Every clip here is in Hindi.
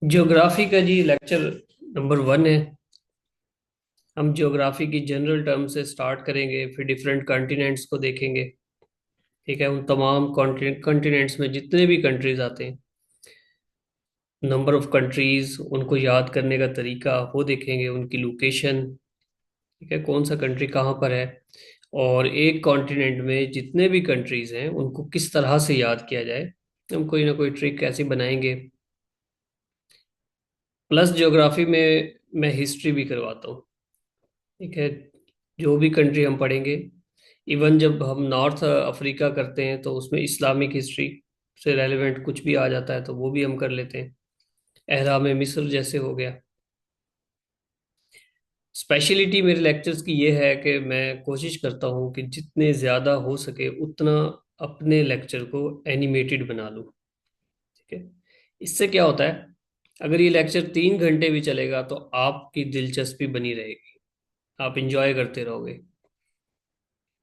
ज्योग्राफी का जी लेक्चर नंबर 1 है। हम ज्योग्राफी की जनरल टर्म से स्टार्ट करेंगे, फिर डिफरेंट कॉन्टिनेंट्स को देखेंगे। ठीक है, उन तमाम कॉन्टिनेंट्स में जितने भी कंट्रीज आते हैं, नंबर ऑफ कंट्रीज, उनको याद करने का तरीका वो देखेंगे, उनकी लोकेशन। ठीक है, कौन सा कंट्री कहाँ पर है, और एक कॉन्टिनेंट में जितने भी कंट्रीज हैं उनको किस तरह से याद किया जाए। हम कोई ना कोई ट्रिक ऐसी बनाएंगे। प्लस ज्योग्राफी में मैं हिस्ट्री भी करवाता हूँ। ठीक है, जो भी कंट्री हम पढ़ेंगे, इवन जब हम नॉर्थ अफ्रीका करते हैं तो उसमें इस्लामिक हिस्ट्री से रेलेवेंट कुछ भी आ जाता है तो वो भी हम कर लेते हैं। एहराम मिस्र जैसे हो गया। स्पेशलिटी मेरे लेक्चर्स की ये है कि मैं कोशिश करता हूँ कि जितने ज़्यादा हो सके उतना अपने लेक्चर को एनिमेटेड बना लूँ। ठीक है, इससे क्या होता है, अगर ये लेक्चर 3 घंटे भी चलेगा तो आपकी दिलचस्पी बनी रहेगी, आप इंजॉय करते रहोगे।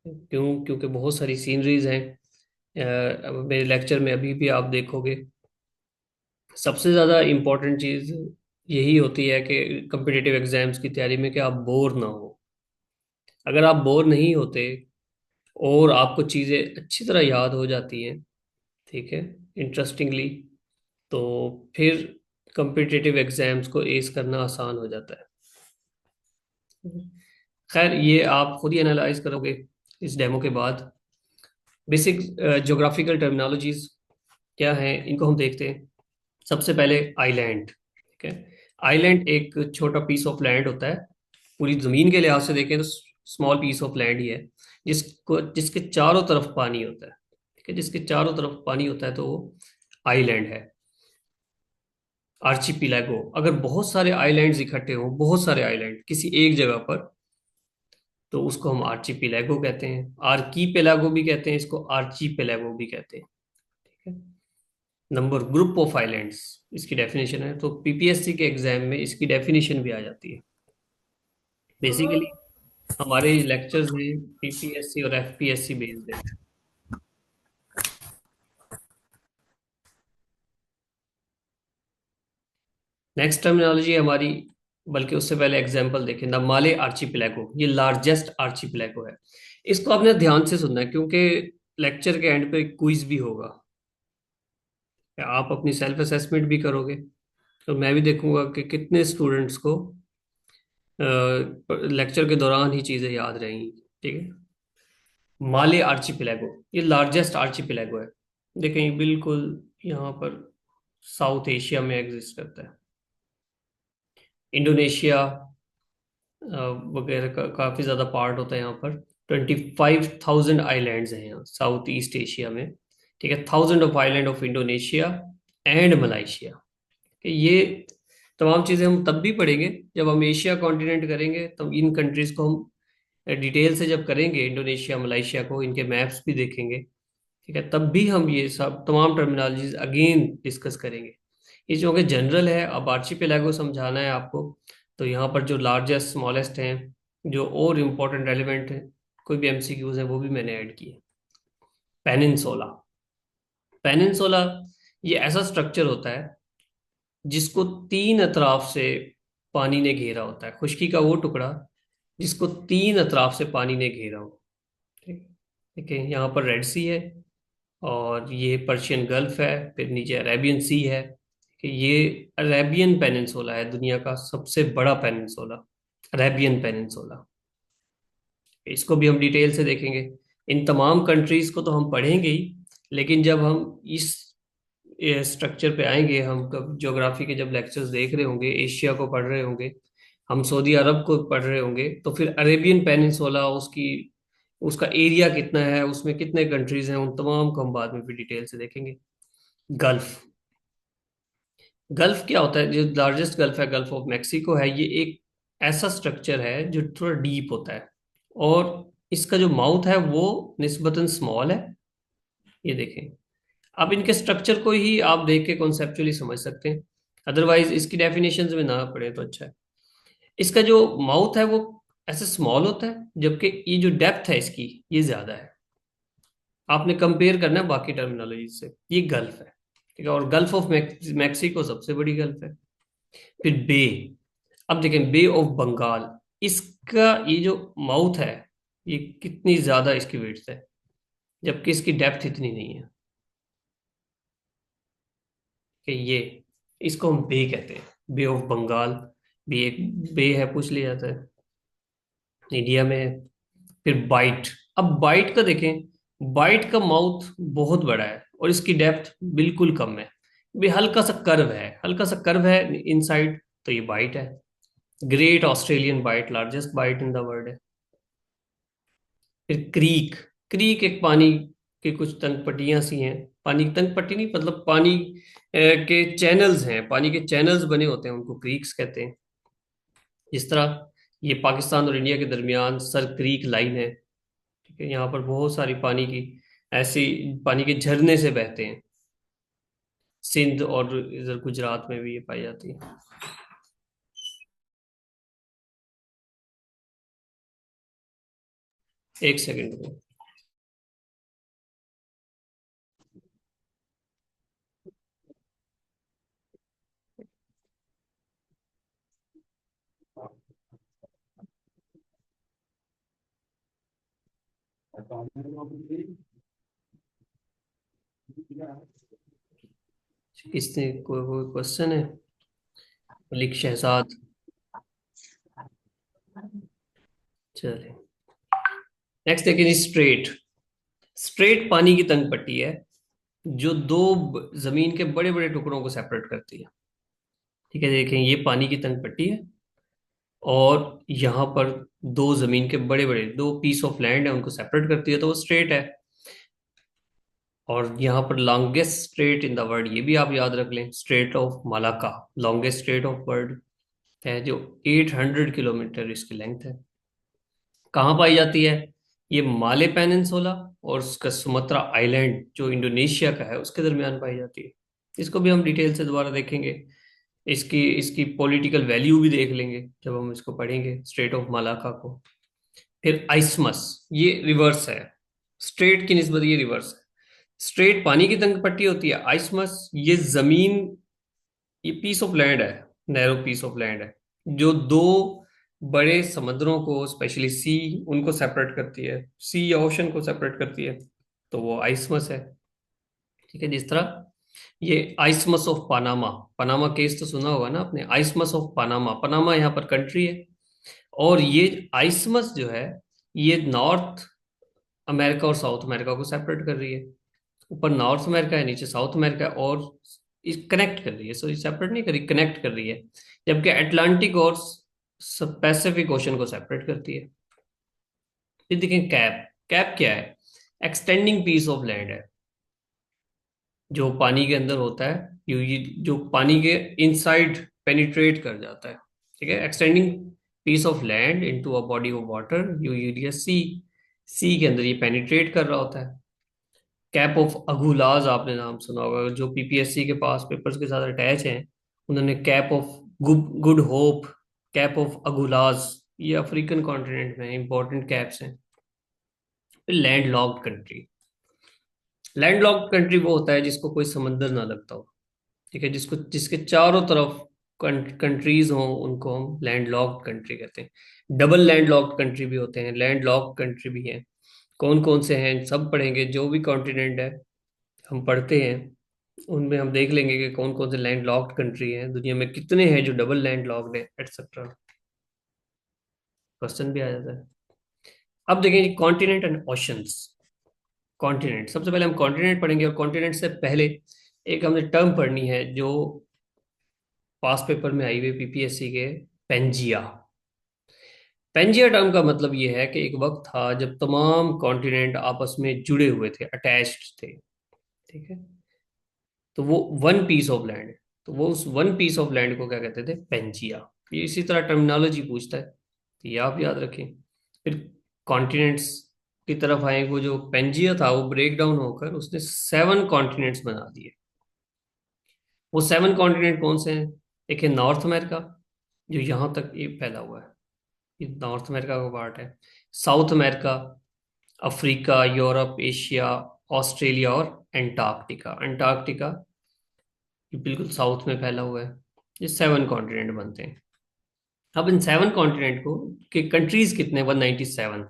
क्योंकि बहुत सारी सीनरीज हैं। अब मेरे लेक्चर में अभी भी आप देखोगे, सबसे ज़्यादा इम्पोर्टेंट चीज़ यही होती है कि कम्पिटिटिव एग्जाम्स की तैयारी में कि आप बोर ना हो। अगर आप बोर नहीं होते और आपको चीज़ें अच्छी तरह याद हो जाती हैं, ठीक है, इंटरेस्टिंगली, तो फिर कम्पिटिटिव एग्जाम्स को एस करना आसान हो जाता है। खैर, ये आप खुद ही एनालाइज करोगे इस डेमो के बाद। बेसिक ज्योग्राफिकल टर्मिनोलॉजीज क्या हैं, इनको हम देखते हैं। सबसे पहले आइलैंड। ठीक है, आइलैंड एक छोटा पीस ऑफ लैंड होता है। पूरी जमीन के लिहाज से देखें तो स्मॉल पीस ऑफ लैंड ही है, जिसके चारों तरफ पानी होता है। ठीक है, जिसके चारों तरफ पानी होता है तो वो आइलैंड है। आर्चिपिलागो, अगर बहुत सारे आइलैंड्स इकट्ठे हों, बहुत सारे आइलैंड किसी एक जगह पर, तो उसको हम आर्चिपिलागो कहते हैं। आर्कीपेलागो भी कहते हैं इसको, आर्चिपेलागो भी कहते हैं। ठीक है, नंबर ग्रुप ऑफ आइलैंड्स इसकी डेफिनेशन है, तो पीपीएससी के एग्जाम में इसकी डेफिनेशन भी आ जाती है। बेसिकली हमारे लेक्चर्स में पीपीएससी और एफपीएससी बेस्ड है। नेक्स्ट टर्मिनोलॉजी हमारी, बल्कि उससे पहले एग्जांपल देखें, द माले आर्चिपेलागो, ये लार्जेस्ट आर्चिपेलागो है। इसको आपने ध्यान से सुनना है क्योंकि लेक्चर के एंड पे क्विज भी होगा। आप अपनी सेल्फ असेसमेंट भी करोगे, तो मैं भी देखूंगा कि कितने स्टूडेंट्स को लेक्चर के दौरान ही चीज़ें याद रहेंगी। ठीक है, माले आर्चिपेलागो ये लार्जेस्ट आर्चिपेलागो है। देखें, ये बिल्कुल यहाँ पर साउथ एशिया में एग्जिस्ट करता है। इंडोनेशिया वगैरह का काफ़ी ज़्यादा पार्ट होता है यहाँ पर। 25,000 आइलैंड्स हैं यहाँ साउथ ईस्ट एशिया में। ठीक है, thousand of island of Indonesia and Malaysia. ये तमाम चीज़ें हम तब भी पढ़ेंगे जब हम एशिया कॉन्टिनेंट करेंगे, तब इन कंट्रीज को हम डिटेल से जब करेंगे, इंडोनेशिया मलाइशिया को, इनके मैप्स भी देखेंगे। ठीक है, तब भी हम ये सब तमाम टर्मिनोलॉजीज अगेन डिस्कस करेंगे। ये जो कि जनरल है, अब आर्चिपेलागो समझाना है आपको, तो यहाँ पर जो लार्जेस्ट स्मॉलेस्ट हैं, जो और इम्पोर्टेंट रेलिवेंट हैं, कोई भी एमसीक्यूज हैं, वो भी मैंने ऐड किए। पेनिनसोला। पेनिनसोला ये ऐसा स्ट्रक्चर होता है जिसको तीन अतराफ से पानी ने घेरा होता है, खुश्की का वो टुकड़ा जिसको तीन अतराफ से पानी ने घेरा हो। ठीक ठीक है, यहाँ पर रेड सी है, और ये पर्शियन गल्फ है, फिर नीचे अरेबियन सी है। कि ये अरेबियन पेनिनसोला है, दुनिया का सबसे बड़ा पेनिनसोला, अरेबियन पेनिनसोला। इसको भी हम डिटेल से देखेंगे। इन तमाम कंट्रीज को तो हम पढ़ेंगे ही, लेकिन जब हम इस स्ट्रक्चर पे आएंगे, हम कब ज्योग्राफी के जब लेक्चर्स देख रहे होंगे, एशिया को पढ़ रहे होंगे, हम सऊदी अरब को पढ़ रहे होंगे, तो फिर अरेबियन पेनिनसोला, उसकी उसका एरिया कितना है, उसमें कितने कंट्रीज हैं, उन तमाम को हम बाद में भी डिटेल से देखेंगे। गल्फ। गल्फ क्या होता है, जो लार्जेस्ट गल्फ है, गल्फ ऑफ मेक्सिको है, ये एक ऐसा स्ट्रक्चर है जो थोड़ा डीप होता है, और इसका जो माउथ है वो निस्बतन स्मॉल है। ये देखें, अब इनके स्ट्रक्चर को ही आप देख के कॉन्सेप्चुअली समझ सकते हैं, अदरवाइज इसकी डेफिनेशंस में ना पढ़े तो अच्छा है। इसका जो माउथ है वो ऐसे स्मॉल होता है, जबकि ये जो डेप्थ है इसकी ये ज्यादा है। आपने कंपेयर करना है बाकी टर्मिनोलॉजी से। ये गल्फ है। ठीक है, और गल्फ ऑफ मैक्सिको सबसे बड़ी गल्फ है। फिर बे, अब देखें बे ऑफ बंगाल, इसका ये जो माउथ है, ये कितनी ज्यादा इसकी विड्थ है, जबकि इसकी डेप्थ इतनी नहीं है। कि ये, इसको हम बे कहते हैं, बे ऑफ बंगाल। भी एक बे है, पूछ लिया जाता है, इंडिया में है। फिर बाइट, अब बाइट का देखें, बाइट का माउथ बहुत बड़ा है और इसकी डेप्थ बिल्कुल कम है। भी हल्का सा कर्व है, हल्का सा कर्व है इनसाइड, तो ये बाइट है। Great Australian Bight, largest bight in the world है। फिर क्रीक, क्रीक एक पानी के कुछ तलपटियां सी हैं, पानी की तलपट्टी नहीं, मतलब पानी के चैनल्स हैं, पानी के चैनल्स बने होते हैं, उनको क्रीक्स कहते हैं। जिस तरह ये पाकिस्तान और इंडिया के दरमियान सर क्रीक लाइन है, ठीक है, यहाँ पर बहुत सारी पानी की ऐसी, पानी के झरने से बहते हैं। सिंध और इधर गुजरात में भी ये पाई जाती है। एक सेकंड में। किसने, कोई कोई क्वेश्चन है? मलिक शहजाद। चले, नेक्स्ट देखिए जी, स्ट्रेट। स्ट्रेट पानी की तंग पट्टी है जो दो जमीन के बड़े बड़े टुकड़ों को सेपरेट करती है। ठीक है, देखें ये पानी की तंग पट्टी है और यहाँ पर दो जमीन के बड़े बड़े दो पीस ऑफ लैंड है, उनको सेपरेट करती है, तो वो स्ट्रेट है। और यहाँ पर longest straight in the world, ये भी आप याद रख लें, straight of Malacca, longest straight of world है, जो 800 किलोमीटर इसकी लेंथ है। कहाँ पाई जाती है? ये माले पेनिनसुला और उसका सुमात्रा आइलैंड जो इंडोनेशिया का है, उसके दरमियान पाई जाती है। इसको भी हम डिटेल से दोबारा देखेंगे, इसकी इसकी पॉलिटिकल वैल्यू भी देख लेंगे जब हम इसको पढ़ेंगे, स्ट्रेट ऑफ मलाका को। फिर आइसमस, ये रिवर्स है, स्ट्रेट की निस्बत ये रिवर्स है। स्ट्रेट पानी की तंग पट्टी होती है, आइसमस ये जमीन, ये पीस ऑफ लैंड है, नैरो पीस ऑफ लैंड है, जो दो बड़े समुद्रों को, स्पेशली सी, उनको सेपरेट करती है, सी या ओशन को सेपरेट करती है, तो वो आइसमस है। ठीक है, जिस तरह ये आइसमस ऑफ पनामा, पनामा केस तो सुना होगा ना आपने, आइसमस ऑफ पनामा, पनामा यहाँ पर कंट्री है। और ये आइसमस जो है, ये नॉर्थ अमेरिका और साउथ अमेरिका को सेपरेट कर रही है। ऊपर नॉर्थ अमेरिका है, नीचे साउथ अमेरिका है, और कनेक्ट कर रही है, सॉरी सेपरेट नहीं कर रही, कनेक्ट कर रही है। जबकि अटलांटिक और पैसिफिक ओशन को सेपरेट करती है। फिर देखें कैप, कैप क्या है? एक्सटेंडिंग पीस ऑफ लैंड है, जो पानी के अंदर होता है, जो पानी के इनसाइड पेनिट्रेट कर जाता है। ठीक है, extending piece of land into a body of water, यू यूरिया सी, सी के अंदर ये पेनिट्रेट कर रहा होता है। कैप ऑफ अगुलाज आपने नाम सुना होगा, जो पीपीएससी के पास पेपर्स के साथ अटैच हैं, उन्होंने cape of good hope, cape of Agulhas, ये अफ्रीकन कॉन्टिनेंट में इंपॉर्टेंट कैप्स हैं। Landlocked country, landlocked country वो होता है जिसको कोई समंदर ना लगता हो। ठीक है, जिसको, जिसके चारों तरफ कंट्रीज हों, उनको हम लैंड लॉक्ड कंट्री कहते हैं। डबल लैंड लॉक्ड कंट्री भी होते हैं, लैंड लॉक्ड कंट्री भी हैं। कौन कौन से हैं सब पढ़ेंगे, जो भी कॉन्टिनेंट है हम पढ़ते हैं उनमें हम देख लेंगे कि कौन कौन से लैंड लॉक्ड कंट्री हैं दुनिया में, कितने हैं जो डबल लैंड लॉक्ड है, एटसेट्रा। क्वेश्चन भी आ जाता है। अब देखें कॉन्टिनेंट एंड ओशंस। कॉन्टिनेंट, सबसे पहले हम कॉन्टिनेंट पढ़ेंगे, और कॉन्टिनेंट से पहले एक हमने टर्म पढ़नी है जो पास पेपर में आई हुई पीपीएससी के, पेंजिया। पेंजिया टर्म का मतलब ये है कि एक वक्त था जब तमाम कॉन्टिनेंट आपस में जुड़े हुए थे, अटैच्ड थे। ठीक है, तो वो वन पीस ऑफ लैंड है, तो वो उस वन पीस ऑफ लैंड को क्या कहते थे? पेंजिया। ये इसी तरह टर्मिनोलॉजी पूछता है, तो ये आप याद रखें। फिर कॉन्टिनेंट्स की तरफ आए, वो जो पेंजिया था वो ब्रेक डाउन होकर उसने 7 कॉन्टिनेंट्स बना दिए। वो 7 कॉन्टिनेंट कौन से हैं? एक है नॉर्थ अमेरिका, जो यहाँ तक ये फैला हुआ है, ये नॉर्थ अमेरिका का पार्ट है। South America, Africa, Europe, Asia, Australia और एंटार्क्टिका। एंटार्क्टिका ये बिल्कुल साउथ में फैला हुआ है। ये 7 कॉन्टिनेंट बनते हैं। अब इन 7 कॉन्टिनेंट को के कंट्रीज कितने, 197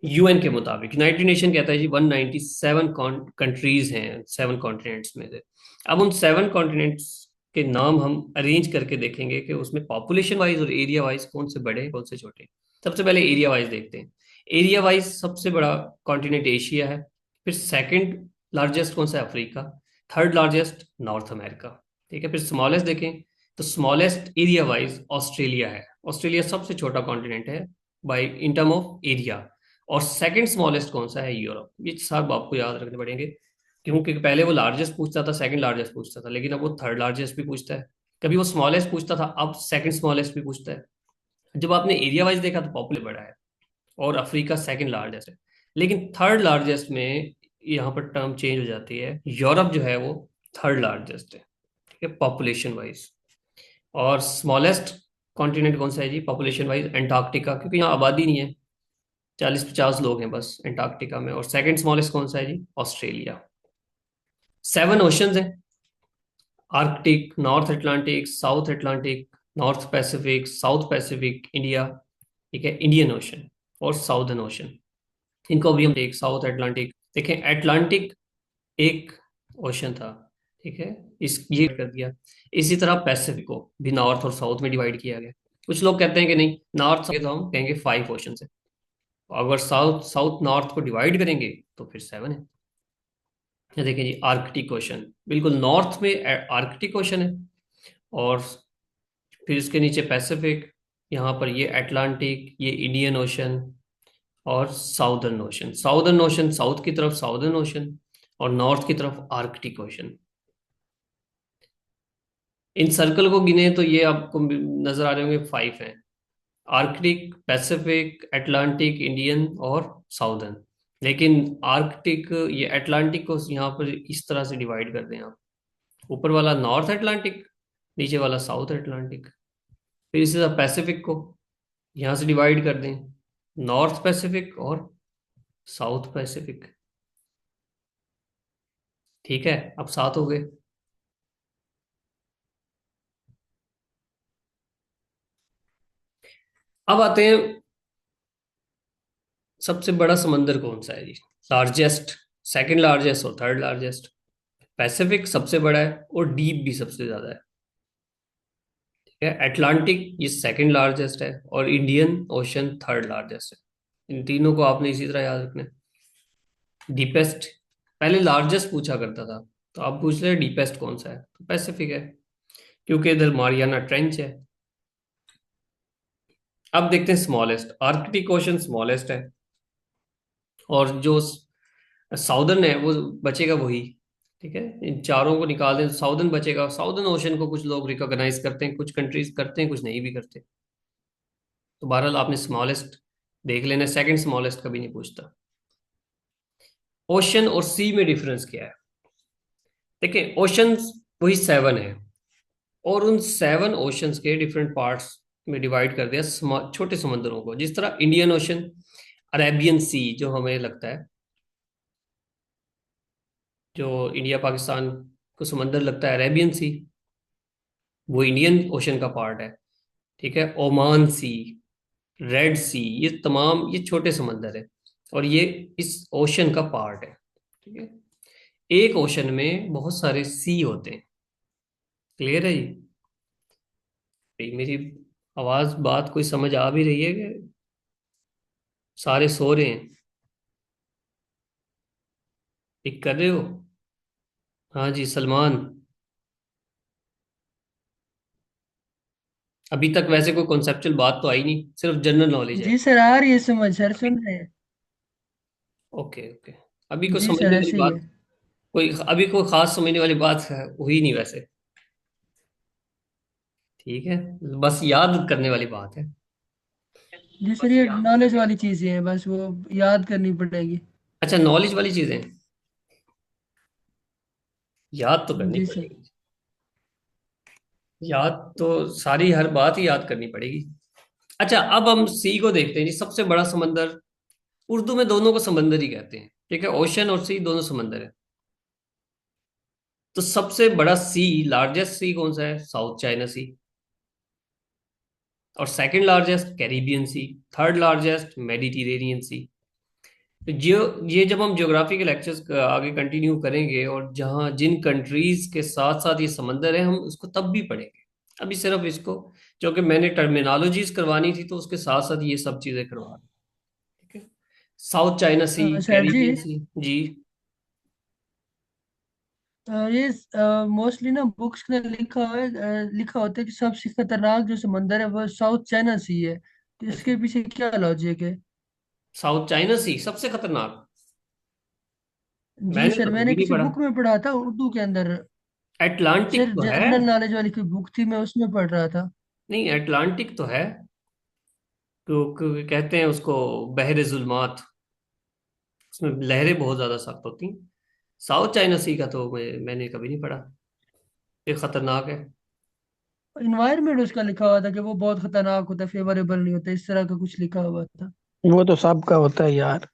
यूएन के मुताबिक। यूनाइटेड नेशन कहता है जी 197 कंट्रीज हैं 7 कॉन्टिनेंट्स में से। अब उन 7 कॉन्टिनेंट्स के नाम हम अरेंज करके देखेंगे कि उसमें पॉपुलेशन वाइज और एरिया वाइज कौन से बड़े हैं कौन से छोटे हैं। सबसे पहले एरिया वाइज देखते हैं। एरिया वाइज सबसे बड़ा कॉन्टिनेंट एशिया है, फिर सेकंड लार्जेस्ट कौन सा है, Africa, third largest north America. ठीक है, फिर स्मॉलेस्ट देखें तो स्मॉलेस्ट एरिया वाइज ऑस्ट्रेलिया है। ऑस्ट्रेलिया सबसे छोटा कॉन्टिनेंट है by in term of area. और सेकंड स्मॉलेस्ट कौन सा है, यूरोप। ये सब आपको याद रखने पड़ेंगे, क्योंकि पहले वो लार्जेस्ट पूछता था, सेकंड लार्जेस्ट पूछता था, लेकिन अब वो थर्ड लार्जेस्ट भी पूछता है। कभी वो स्मॉलेस्ट पूछता था, अब सेकंड स्मॉलेस्ट भी पूछता है। जब आपने एरिया वाइज देखा तो पॉपुलेशन बड़ा है और अफ्रीका सेकंड लार्जेस्ट है, लेकिन थर्ड लार्जेस्ट में यहाँ पर टर्म चेंज हो जाती है, यूरोप जो है वो थर्ड लार्जेस्ट है, ठीक है, पॉपुलेशन वाइज। और स्मॉलेस्ट कॉन्टिनेंट कौन सा है जी पॉपुलेशन वाइज, एंटार्क्टिका, क्योंकि यहाँ आबादी नहीं है, 40-50 लोग हैं बस एंटार्क्टिका में। और सेकंड स्मॉलेस्ट कौन सा है जी, ऑस्ट्रेलिया। 7 ओशंस हैं, Arctic, north Atlantic, south Atlantic, north Pacific, south Pacific, India, ठीक है, इंडियन ओशन और साउदर्न ओशन। इनको अभी हम देख, साउथ अटलांटिक देखें, अटलांटिक एक ओशन था, ठीक है, इस ये कर दिया। इसी तरह पैसिफिक को भी नॉर्थ और साउथ में डिवाइड किया गया। कुछ लोग कहते हैं कि नहीं, नॉर्थ तो हम कहेंगे 5 ओशन है, अगर साउथ साउथ नॉर्थ को डिवाइड करेंगे तो फिर 7 है। ये देखें जी, आर्कटिक ओशन बिल्कुल नॉर्थ में आर्कटिक ओशन है, और फिर इसके नीचे पैसिफिक, यहाँ पर ये अटलांटिक, ये इंडियन ओशन और southern ocean. Southern ocean south की तरफ साउदर्न ओशन और नॉर्थ की तरफ आर्कटिक ओशन। इन सर्कल को गिने तो ये आपको नजर आ रहे होंगे 5 हैं, आर्कटिक, पैसिफिक, अटलांटिक, इंडियन और साउदर्न। लेकिन आर्कटिक, ये अटलांटिक को यहाँ पर इस तरह से डिवाइड कर दें आप, ऊपर वाला नॉर्थ अटलांटिक, नीचे वाला साउथ अटलांटिक। फिर इसी तरह पैसिफिक को यहाँ से डिवाइड कर दें, नॉर्थ पैसिफिक और साउथ पैसिफिक। ठीक है, अब 7 हो गए। अब आते हैं, सबसे बड़ा समंदर कौन सा है जी, लार्जेस्ट, सेकंड लार्जेस्ट और थर्ड लार्जेस्ट। पैसिफिक सबसे बड़ा है और डीप भी सबसे ज्यादा है, ठीक है। अटलांटिक ये सेकंड लार्जेस्ट है और इंडियन ओशन थर्ड लार्जेस्ट है। इन तीनों को आपने इसी तरह याद रखना है। डीपेस्ट, पहले लार्जेस्ट पूछा करता था, तो आप पूछ रहे डीपेस्ट कौन सा है, तो पैसिफिक है, क्योंकि इधर मारियाना ट्रेंच है। अब देखते हैं स्मॉलेस्ट, आर्कटिक ओशन स्मॉलेस्ट है, और जो साउदर्न है वो बचेगा वही, ठीक है। इन चारों को निकाल दें तो साउदर्न बचेगा। साउदर्न ओशन को कुछ लोग रिकॉग्नाइज करते हैं, कुछ कंट्रीज करते हैं, कुछ नहीं भी करते। तो बहरहाल आपने स्मॉलेस्ट देख लेना, सेकंड स्मॉलेस्ट कभी नहीं पूछता। ओशन और सी में डिफरेंस क्या है, देखिए ओशंस वही 7 है, और उन 7 ओशंस के डिफरेंट पार्ट्स में डिवाइड कर दिया छोटे समंदरों को। जिस तरह इंडियन ओशन, अरेबियन सी जो हमें लगता है, जो इंडिया पाकिस्तान को समंदर लगता है अरेबियन सी, वो इंडियन ओशन का पार्ट है, ठीक है। ओमान सी, रेड सी, ये तमाम ये छोटे समंदर है, और ये इस ओशन का पार्ट है, ठीक है। एक ओशन में बहुत सारे सी होते हैं। क्लियर है जी, मेरी आवाज बात कोई समझ आ भी रही है कि सारे सो रहे हैं, पिक कर रहे हो। हाँ जी सलमान, अभी तक वैसे कोई कॉन्सेप्चुअल बात तो आई नहीं, सिर्फ जनरल नॉलेज है। जी सर, आ रही है समझ सर, सुन रहे हैं। ओके ओके, अभी कोई जी सर, समझने वाली ऐसे ही बात, है। कोई अभी कोई खास समझने वाली बात है हुई नहीं वैसे, ठीक है, बस याद करने वाली बात है। जी सर, ये नॉलेज वाली चीजें हैं, बस वो याद करनी पड़ेगी। अच्छा, नॉलेज वाली चीजें याद तो करनी जी सर। पड़ेगी, याद तो सारी हर बात ही याद करनी पड़ेगी। अच्छा, अब हम सी को देखते हैं जी, सबसे बड़ा समंदर। उर्दू में दोनों को समंदर ही कहते हैं, ठीक है, ओशन और सी दोनों समंदर है। तो सबसे बड़ा सी, लार्जेस्ट सी कौन सा है? साउथ चाइना सी। और सेकंड लार्जेस्ट कैरिबियन सी। थर्ड लार्जेस्ट मेडिटेरेनियन सी। जो ये जब हम ज्योग्राफी के लेक्चर्स आगे कंटिन्यू करेंगे और जहाँ जिन कंट्रीज के साथ साथ ये समंदर है, हम उसको तब भी पढ़ेंगे। अभी सिर्फ इसको, जो कि मैंने टर्मिनोलॉजीज करवानी थी, तो उसके साथ साथ ये सब चीजें करवा रही। ठीक है। साउथ चाइना सी, सर जी, कैरिबियन सी। जी। ये मोस्टली ना बुक्स में लिखा है, लिखा होता है कि सबसे खतरनाक जो समंदर है वो साउथ चाइना सी है। तो इसके पीछे क्या लॉजिक है? साउथ चाइना सी सबसे खतरनाक? जी मैंने सर, तो मैंने कभी नहीं किसी पढ़ा। बुक में पढ़ा था उर्दू के अंदर। एटलांटिक सर तो है। जनरल नॉलेज वाली कोई बुक थी, मैं उसमें पढ़ रहा था। नहीं, एटलांटिक तो है। कहते हैं उसको बहर जुल्मात। उसमें लहरें बहुत ज्यादा सख्त होती हैं। साउथ चाइना सी का तो मैंने कभी नहीं पढ़ा। ये खतरनाक है। इन्वायरमेंट उसका लिखा हुआ था कि वो बहुत खतरनाक होता है, फेवरेबल नहीं होता, इस तरह का कुछ लिखा हुआ था। वो तो सबका होता है यार।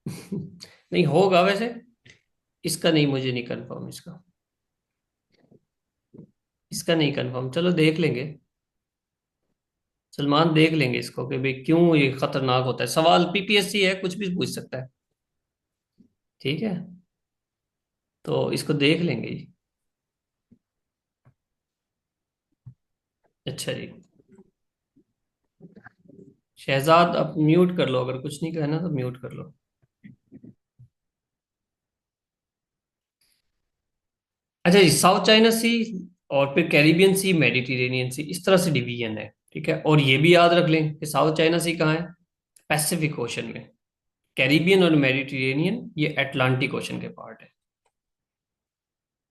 नहीं होगा वैसे। इसका नहीं, मुझे नहीं कंफर्म इसका। इसका नहीं कंफर्म, चलो देख लेंगे। सलमान, देख लेंगे इसको कि भाई क्यों ये खतरनाक होता है। सवाल पीपीएससी है, कुछ भी पूछ सकता है। ठीक है। तो इसको देख लेंगे जी। अच्छा जी। शहजाद, अब म्यूट कर लो, अगर कुछ नहीं कहना तो म्यूट कर लो। अच्छा जी, साउथ चाइना सी और फिर कैरिबियन सी, मेडिटेरेनियन सी, इस तरह से डिवीजन है। ठीक है। और ये भी याद रख लें कि साउथ चाइना सी कहाँ है? पैसिफिक ओशन में। कैरिबियन और मेडिटेरेनियन ये अटलांटिक ओशन के पार्ट है।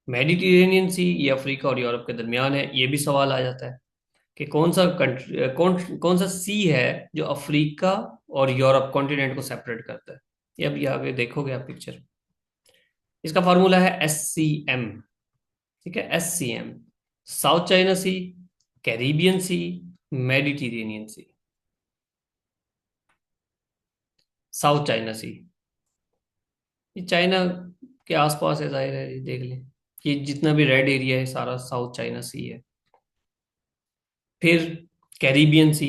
मेडिटेरेनियन सी ये अफ्रीका और यूरोप के दरमियान है। ये भी सवाल आ जाता है कि कौन सा कंट्री, कौन सा सी है जो अफ्रीका और यूरोप कॉन्टिनेंट को सेपरेट करता है। ये अभी आगे देखोगे आप पिक्चर। इसका फार्मूला है SCM। ठीक है, SCM। साउथ चाइना सी, कैरिबियन सी, मेडिटेरेनियन सी। साउथ चाइना सी ये चाइना के आसपास है, जाहिर है, ये देख लें। ये जितना भी रेड एरिया है सारा साउथ चाइना सी है। फिर कैरिबियन सी,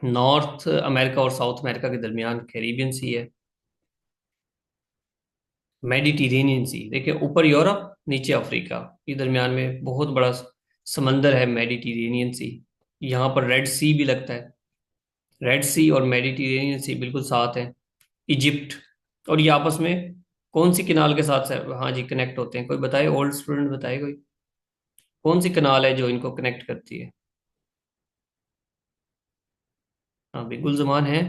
नॉर्थ अमेरिका और साउथ अमेरिका के दरमियान कैरिबियन सी है। मेडिटेरेनियन सी देखिए, ऊपर यूरोप नीचे अफ्रीका, ये दरमियान में बहुत बड़ा समंदर है मेडिटेरेनियन सी। यहाँ पर रेड सी भी लगता है। रेड सी और मेडिटेरेनियन सी बिल्कुल साथ हैं। इजिप्ट और ये आपस में कौन सी किनाल के साथ हाँ जी कनेक्ट होते हैं? कोई बताए, ओल्ड स्टूडेंट बताए कोई। कौन सी किनाल है जो इनको कनेक्ट करती है? हाँ बिल्कुल, जमान है।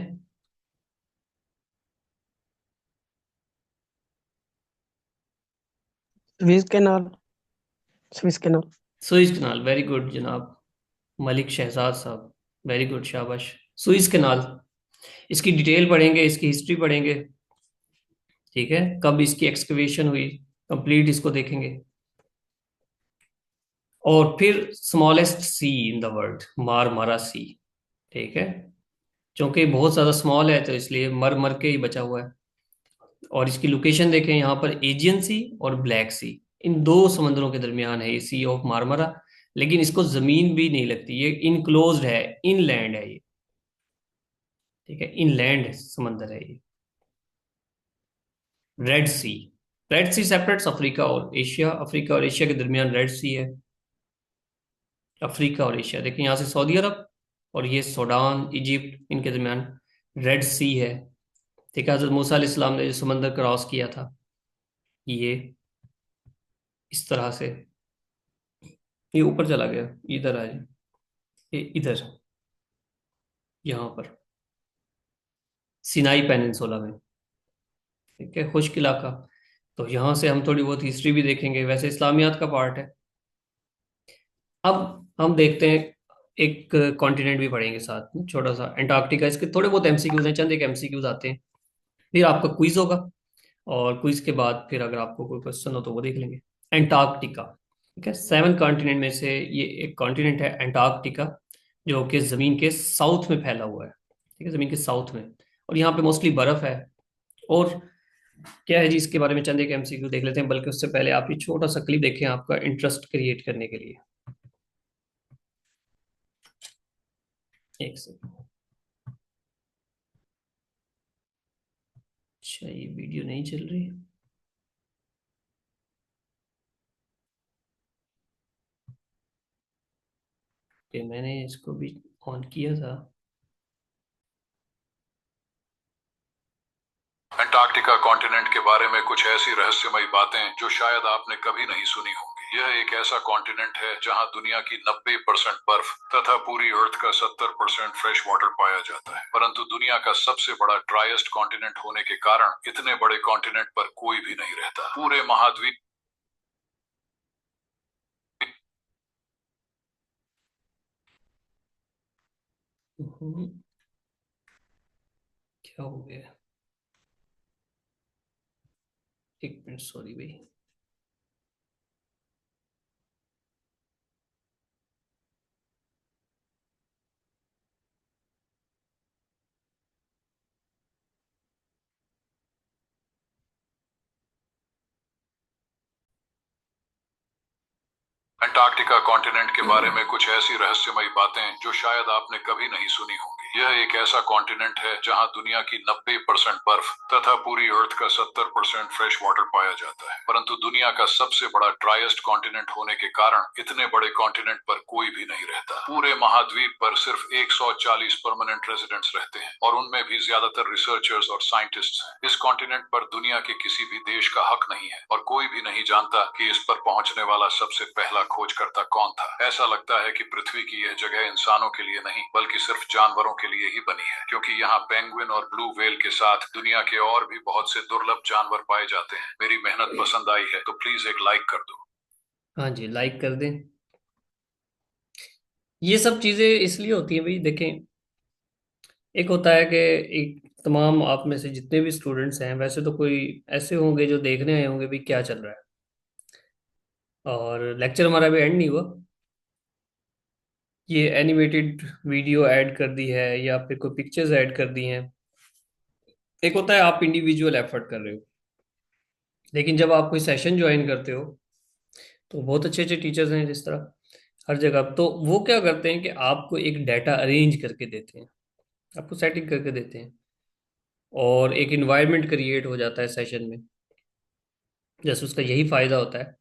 Swiss canal. Swiss canal. Suez canal, very good जनाब। मलिक शहजाद साहब, वेरी गुड, शाबाश। Suez canal. इसकी डिटेल पढ़ेंगे, इसकी हिस्ट्री पढ़ेंगे। ठीक है, कब इसकी एक्सकवेशन हुई, कंप्लीट इसको देखेंगे। और फिर smallest sea in the world, Marmara sea. ठीक है। क्योंकि बहुत ज़्यादा स्मॉल है तो इसलिए मर मर के ही बचा हुआ है। और इसकी लोकेशन देखें, यहाँ पर एजियन सी और ब्लैक सी, इन दो समंदरों के दरमियान है ये सी ऑफ मारमारा। लेकिन इसको जमीन भी नहीं लगती, ये इनक्लोज्ड है, इनलैंड है ये। ठीक है, इनलैंड समंदर है ये। रेड सी। रेड सी सेपरेट्स अफ्रीका और एशिया। अफ्रीका और एशिया के दरमियान रेड सी है। अफ्रीका और एशिया देखिए, यहाँ से सऊदी अरब और ये सूडान, इजिप्ट, इनके दरमियान रेड सी है। ठीक है, हजरत मूसा अलैहिस्सलाम ने जो समंदर क्रॉस किया था, ये इस तरह से ये ऊपर चला गया, इधर आ जाए, ये इधर, यहाँ पर सिनाई पेनिनसुला में। ठीक है, खुश्क इलाका। तो यहाँ से हम थोड़ी बहुत हिस्ट्री भी देखेंगे, वैसे इस्लामियात का पार्ट है। अब हम देखते हैं, एक कॉन्टिनेंट भी पढ़ेंगे साथ में, छोटा सा अंटार्कटिका। इसके थोड़े बहुत एमसीक्यूज हैं, चंद एक एमसीक्यूज आते हैं। फिर आपका क्विज होगा। और क्विज के बाद फिर अगर आपको कोई क्वेश्चन हो तो वो देख लेंगे। अंटार्कटिका। ठीक है, 7 कॉन्टिनेंट में से ये एक कॉन्टिनेंट है अंटार्कटिका, जो कि ज़मीन के साउथ में फैला हुआ है। ठीक है, ज़मीन के साउथ में। और यहाँ पे मोस्टली बर्फ़ है। और क्या है जी, इसके बारे में चंद एक एमसीक्यू देख लेते हैं, बल्कि उससे पहले आप ये छोटा सा क्लिप देखें आपका इंटरेस्ट क्रिएट करने के लिए। एक सेकंड। अच्छा, ये वीडियो नहीं चल रही। कि मैंने इसको भी ऑन किया था। अंटार्कटिका कॉन्टिनेंट के बारे में कुछ ऐसी रहस्यमयी बातें जो शायद आपने कभी नहीं सुनी होंगी। यह एक ऐसा कॉन्टिनेंट है जहां दुनिया की 90% बर्फ तथा पूरी अर्थ का 70% फ्रेश वाटर पाया जाता है, परंतु दुनिया का सबसे बड़ा ड्राइएस्ट कॉन्टिनेंट होने के कारण इतने बड़े कॉन्टिनेंट पर कोई भी नहीं रहता। पूरे महाद्वीप हम्म, क्या हो गया? एक मिनट, सॉरी भाई। अंटार्कटिका कॉन्टिनेंट के बारे में कुछ ऐसी रहस्यमयी बातें जो शायद आपने कभी नहीं सुनी होंगी। यह एक ऐसा कॉन्टिनेंट है जहां दुनिया की 90% बर्फ तथा पूरी अर्थ का 70% फ्रेश वाटर पाया जाता है, परंतु दुनिया का सबसे बड़ा ड्राइएस्ट कॉन्टिनेंट होने के कारण इतने बड़े कॉन्टिनेंट पर कोई भी नहीं रहता। पूरे महाद्वीप पर सिर्फ 140 परमानेंट रेजिडेंट्स रहते हैं और उनमें भी ज्यादातर रिसर्चर्स और साइंटिस्ट्स हैं। इस कॉन्टिनेंट पर दुनिया के किसी भी देश का हक नहीं है और कोई भी नहीं जानता कि इस पर पहुंचने वाला सबसे पहला खोजकर्ता कौन था। ऐसा लगता है कि पृथ्वी की यह जगह इंसानों के लिए नहीं बल्कि सिर्फ जानवरों के लिए ही बनी है, क्योंकि यहाँ पेंगुइन और ब्लू व्हेल के साथ दुनिया के और भी बहुत से दुर्लभ जानवर पाए जाते हैं। मेरी मेहनत पसंद आई है तो प्लीज एक लाइक कर दो। हाँ जी, लाइक कर दें। ये सब चीजें इसलिए होती हैं भाई, देखें, एक होता है कि एक तमाम आप में से जितने भी स्टूडेंट्स हैं, वैसे तो कोई ऐसे होंगे जो देखने आए होंगे भाई क्या चल रहा है, और लेक्चर हमारा अभी एंड नहीं हुआ। ये एनिमेटेड वीडियो ऐड कर दी है या फिर कोई पिक्चर्स ऐड कर दी हैं। एक होता है आप इंडिविजुअल एफर्ट कर रहे हो, लेकिन जब आप कोई सेशन ज्वाइन करते हो तो बहुत अच्छे अच्छे टीचर्स हैं जिस तरह हर जगह, तो वो क्या करते हैं कि आपको एक डाटा अरेंज करके देते हैं, आपको सेटिंग करके देते हैं, और एक इन्वायरमेंट क्रिएट हो जाता है सेशन में। जैसे उसका यही फायदा होता है।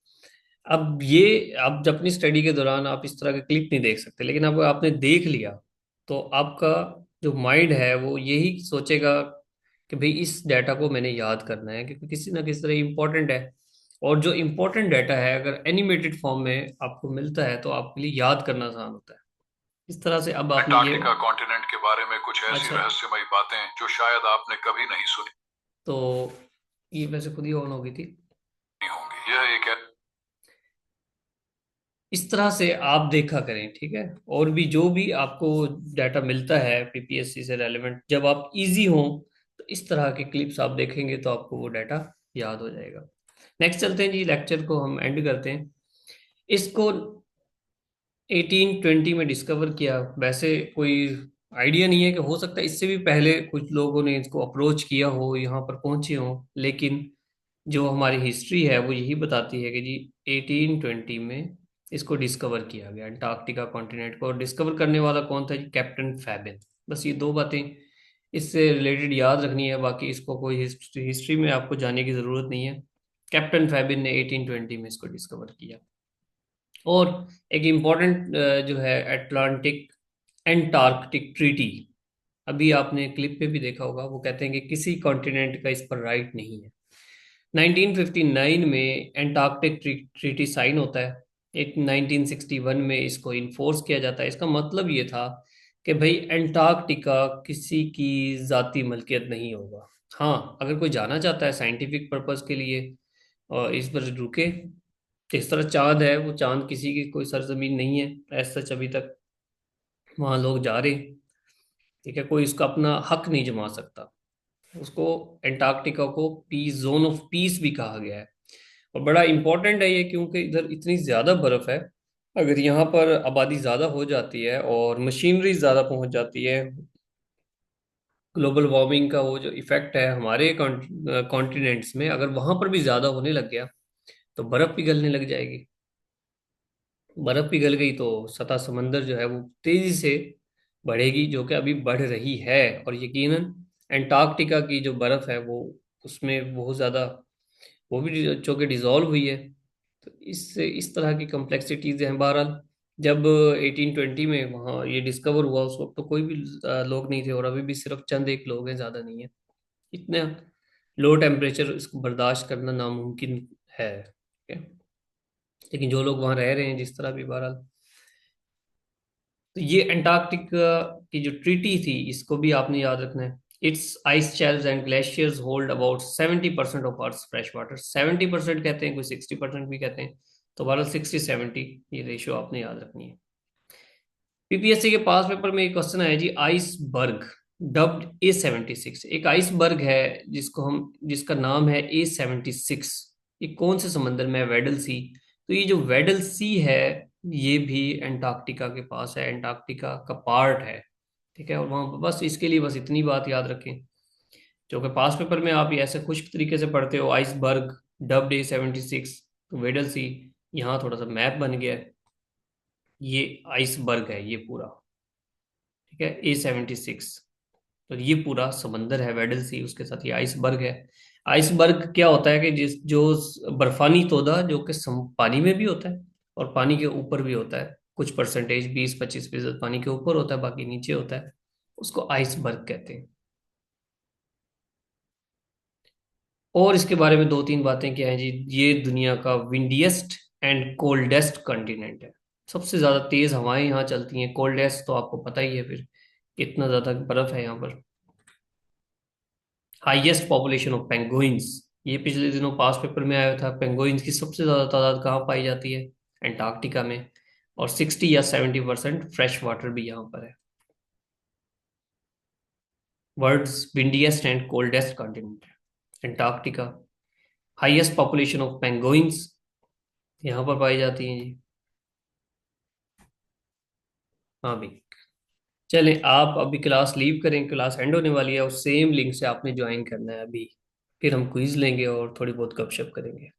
अब ये आप जब अपनी स्टडी के दौरान आप इस तरह के क्लिप नहीं देख सकते, लेकिन अब आपने देख लिया तो आपका जो माइंड है वो यही सोचेगा कि भाई इस डाटा को मैंने याद करना है, क्योंकि किसी ना किसी तरह इम्पोर्टेंट है। और जो इम्पोर्टेंट डाटा है अगर एनिमेटेड फॉर्म में आपको मिलता है तो आपके लिए याद करना आसान होता है। इस तरह से अब आपने ये। अंटार्कटिका कॉन्टिनेंट के बारे में कुछ ऐसी अच्छा, रहस्यमयी बातें जो शायद आपने कभी नहीं सुनी तो ये वैसे खुद ही ऑन हो गई थी। होंगी। यह एक इस तरह से आप देखा करें, ठीक है। और भी जो भी आपको डाटा मिलता है पीपीएससी से रेलेवेंट, जब आप इजी हो तो इस तरह के क्लिप्स आप देखेंगे तो आपको वो डाटा याद हो जाएगा। नेक्स्ट चलते हैं जी, लेक्चर को हम एंड करते हैं। इसको 1820 में डिस्कवर किया। वैसे कोई आइडिया नहीं है, कि हो सकता है इससे भी पहले कुछ लोगों ने इसको अप्रोच किया हो, यहाँ पर पहुंचे हो, लेकिन जो हमारी हिस्ट्री है वो यही बताती है कि जी 1820 में इसको डिस्कवर किया गया, अंटार्कटिका कॉन्टिनेंट को। और डिस्कवर करने वाला कौन था जी? कैप्टन फैबिन। बस ये दो बातें इससे रिलेटेड याद रखनी है, बाकी इसको कोई हिस्ट्री में आपको जाने की ज़रूरत नहीं है। कैप्टन फैबिन ने 1820 में इसको डिस्कवर किया। और एक इम्पॉर्टेंट जो है अटलांटिक एंटार्कटिक ट्रीटी, अभी आपने क्लिप पे भी देखा होगा, वो कहते हैं कि किसी कॉन्टिनेंट का इस पर राइट नहीं है। 1959 में एंटार्क्टिक ट्रीटी साइन होता है। 1961 में इसको इन्फोर्स किया जाता है। इसका मतलब ये था कि भाई एंटार्क्टिका किसी की जाती मलकियत नहीं होगा। हाँ, अगर कोई जाना चाहता है साइंटिफिक पर्पस के लिए और इस पर रुके, इस तरह चांद है, वो चांद किसी की कोई सरजमीन नहीं है एज सच अभी तक, वहाँ लोग जा रहे हैं, ठीक है। कोई इसका अपना हक नहीं जमा सकता। उसको एंटार्क्टिका को पीस, जोन ऑफ पीस भी कहा गया है। और बड़ा इंपॉर्टेंट है ये, क्योंकि इधर इतनी ज़्यादा बर्फ़ है। अगर यहाँ पर आबादी ज़्यादा हो जाती है और मशीनरी ज़्यादा पहुँच जाती है, ग्लोबल वार्मिंग का वो जो इफेक्ट है हमारे कॉन्टिनेंट्स में, अगर वहां पर भी ज्यादा होने लग गया तो बर्फ पिघलने लग जाएगी। बर्फ पिघल गई तो सतह समंदर जो है वो तेजी से बढ़ेगी, जो कि अभी बढ़ रही है। और यकीनन एंटार्क्टिका की जो बर्फ है वो, उसमें बहुत ज्यादा, वो भी जो कि डिजोल्व हुई है। तो इस तरह की कम्प्लेक्सिटीज हैं। बहरहाल जब 1820 में वहाँ ये डिस्कवर हुआ उस वक्त तो कोई भी लोग नहीं थे, और अभी भी सिर्फ चंद एक लोग हैं, ज़्यादा नहीं है। इतने लो टेम्परेचर इसको बर्दाश्त करना नामुमकिन है, ठीक है। लेकिन जो लोग वहाँ रह रहे हैं जिस तरह भी, बहरहाल। तो ये एंटार्क्टिक की जो ट्रीटी थी इसको भी आपने याद रखना है। It's ice shelves and glaciers hold about 70% of earth fresh water. 70% कहते हैं, कोई 60% भी कहते हैं। तो बहरहाल 60-70 ये रेशियो आपने याद रखनी है। पीपीएससी के पास पेपर में एक क्वेश्चन है जी, आइसबर्ग डब्ड A76। एक आइसबर्ग है जिसका नाम है A76। ये कौन से समंदर में है? वेडल सी। तो ये जो वेडल सी है ये भी अंटार्कटिका के पास है, अंटार्कटिका का पार्ट है, ठीक है। और वहां पर बस इसके लिए बस इतनी बात याद रखें, जो कि पास पेपर में आप ये ऐसे खुश्क तरीके से पढ़ते हो, आइसबर्ग डब्ड A76, तो वेडल सी। यहाँ थोड़ा सा मैप बन गया है, ये आइसबर्ग है ये पूरा, ठीक है। A76, तो ये पूरा समंदर है वेडल सी, उसके साथ ये आइसबर्ग है। आइसबर्ग क्या होता है कि जिस जो बर्फानी तोदा जो कि पानी में भी होता है और पानी के ऊपर भी होता है, कुछ परसेंटेज 20-25% पानी के ऊपर होता है, बाकी नीचे होता है, उसको आइसबर्ग कहते हैं। और इसके बारे में दो तीन बातें क्या है जी, ये दुनिया का विंडिएस्ट एंड कोल्डेस्ट कॉन्टिनेंट है। सबसे ज्यादा तेज हवाएं यहाँ चलती हैं। कोल्डेस्ट तो आपको पता ही है फिर, कितना ज्यादा बर्फ है यहाँ पर। हाईएस्ट पॉपुलेशन ऑफ पेंगुइन्स, ये पिछले दिनों पास पेपर में आया था। पेंगुइन्स की सबसे ज्यादा तादाद कहाँ पाई जाती है? एंटार्क्टिका में। और 60 या 70% फ्रेश वाटर भी यहाँ पर है। World's windiest and coldest continent Antarctica. Highest population of penguins यहाँ पर पाई जाती हैं जी। हाँ भी। चलें, आप अभी क्लास लीव करें, क्लास एंड होने वाली है और सेम लिंक से आपने ज्वाइन करना है अभी। फिर हम क्विज लेंगे और थोड़ी बहुत गपशप करेंगे।